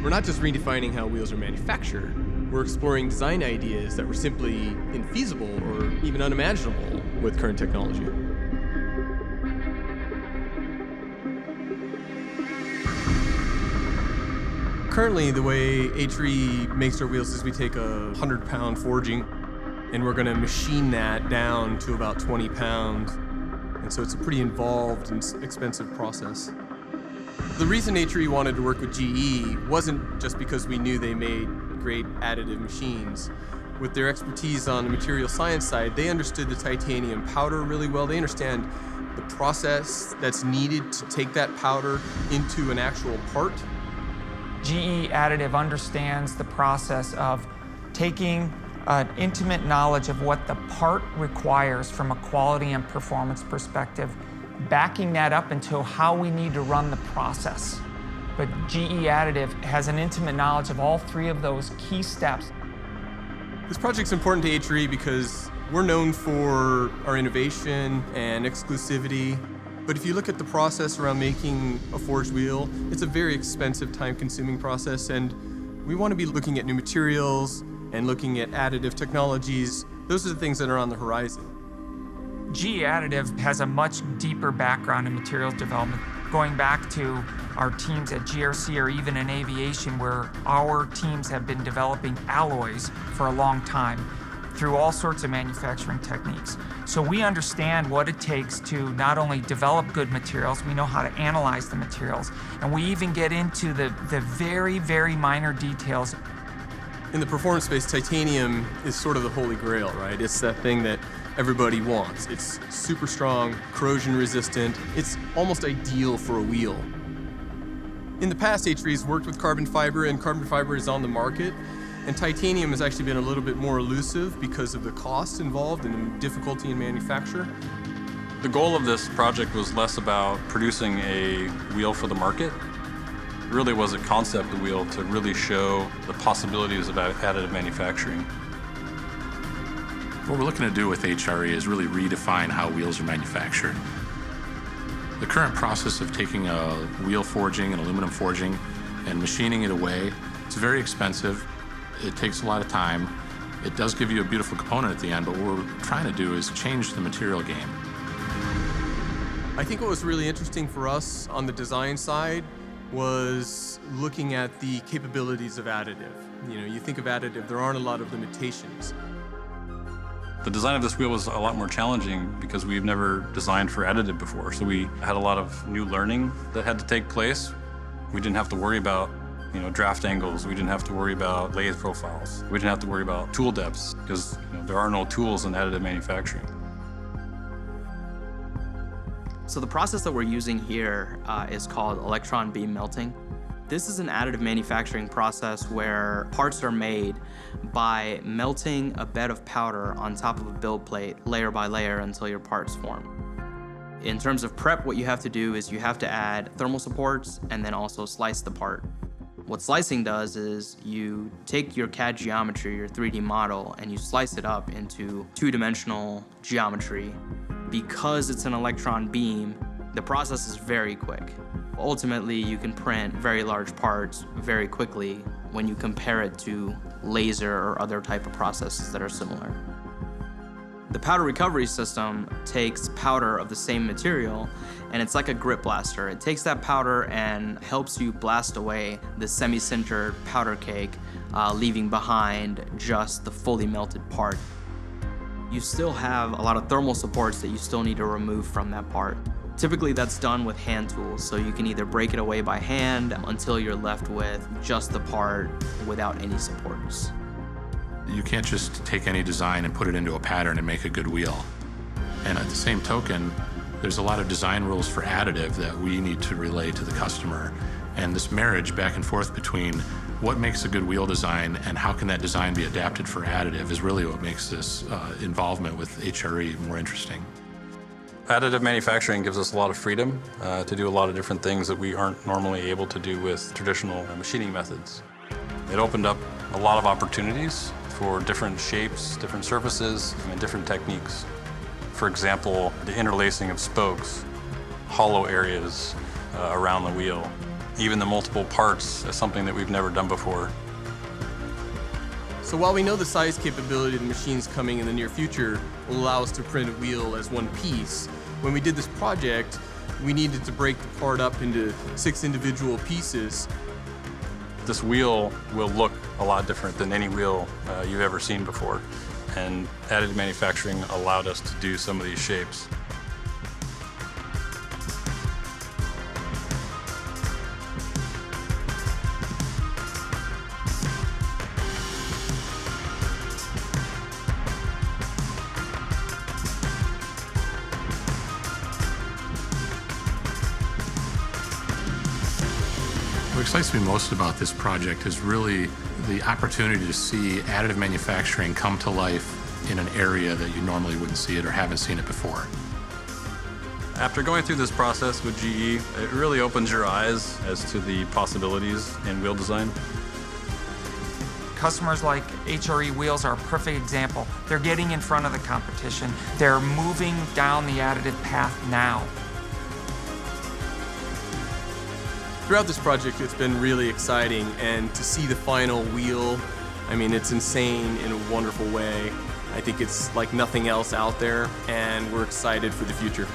We're not just redefining how wheels are manufactured, we're exploring design ideas that were simply infeasible or even unimaginable with current technology. Currently, the way HRE makes their wheels is we take a 100-pound forging and we're going to machine that down to about 20 pounds. And so it's a pretty involved and expensive process. The reason HRE wanted to work with GE wasn't just because we knew they made great additive machines. With their expertise on the material science side, they understood the titanium powder really well. They understand the process that's needed to take that powder into an actual part. GE Additive understands the process of taking an intimate knowledge of what the part requires from a quality and performance perspective, backing that up into how we need to run the process. But GE Additive has an intimate knowledge of all three of those key steps. This project's important to HRE because we're known for our innovation and exclusivity. But if you look at the process around making a forged wheel, it's a very expensive, time-consuming process, and we want to be looking at new materials and looking at additive technologies. Those are the things that are on the horizon. GE Additive has a much deeper background in materials development, going back to our teams at GRC or even in aviation, where our teams have been developing alloys for a long time through all sorts of manufacturing techniques. So we understand what it takes to not only develop good materials, we know how to analyze the materials, and we even get into the very, very minor details. In the performance space, titanium is sort of the holy grail, right? It's that thing that everybody wants. It's super strong, corrosion resistant. It's almost ideal for a wheel. In the past, HRE's worked with carbon fiber, and carbon fiber is on the market. And titanium has actually been a little bit more elusive because of the cost involved and the difficulty in manufacture. The goal of this project was less about producing a wheel for the market. It really was a concept of wheel to really show the possibilities of additive manufacturing. What we're looking to do with HRE is really redefine how wheels are manufactured. The current process of taking a wheel forging and aluminum forging and machining it away, it's very expensive. It takes a lot of time. It does give you a beautiful component at the end, but what we're trying to do is change the material game. I think what was really interesting for us on the design side was looking at the capabilities of additive. You know, you think of additive, there aren't a lot of limitations. The design of this wheel was a lot more challenging because we've never designed for additive before. So we had a lot of new learning that had to take place. We didn't have to worry about draft angles. We didn't have to worry about lathe profiles. We didn't have to worry about tool depths because there are no tools in additive manufacturing. So the process that we're using here is called electron beam melting. This is an additive manufacturing process where parts are made by melting a bed of powder on top of a build plate, layer by layer, until your parts form. In terms of prep, what you have to do is you have to add thermal supports and then also slice the part. What slicing does is you take your CAD geometry, your 3D model, and you slice it up into two-dimensional geometry. Because it's an electron beam, the process is very quick. Ultimately, you can print very large parts very quickly when you compare it to laser or other type of processes that are similar. The powder recovery system takes powder of the same material, and it's like a grip blaster. It takes that powder and helps you blast away the semi-sintered powder cake, leaving behind just the fully melted part. You still have a lot of thermal supports that you still need to remove from that part. Typically that's done with hand tools, so you can either break it away by hand until you're left with just the part without any supports. You can't just take any design and put it into a pattern and make a good wheel. And at the same token, there's a lot of design rules for additive that we need to relay to the customer. And this marriage back and forth between what makes a good wheel design and how can that design be adapted for additive is really what makes this involvement with HRE more interesting. Additive manufacturing gives us a lot of freedom to do a lot of different things that we aren't normally able to do with traditional machining methods. It opened up a lot of opportunities for different shapes, different surfaces, and different techniques. For example, the interlacing of spokes, hollow areas around the wheel. even the multiple parts as something that we've never done before. So while we know the size capability of the machines coming in the near future will allow us to print a wheel as one piece, when we did this project, we needed to break the part up into 6 individual pieces. This wheel will look a lot different than any wheel you've ever seen before, and additive manufacturing allowed us to do some of these shapes. What excites me most about this project is really the opportunity to see additive manufacturing come to life in an area that you normally wouldn't see it or haven't seen it before. After going through this process with GE, it really opens your eyes as to the possibilities in wheel design. Customers like HRE Wheels are a perfect example. They're getting in front of the competition. They're moving down the additive path now. Throughout this project, it's been really exciting, and to see the final wheel, I mean, it's insane in a wonderful way. I think it's like nothing else out there, and we're excited for the future.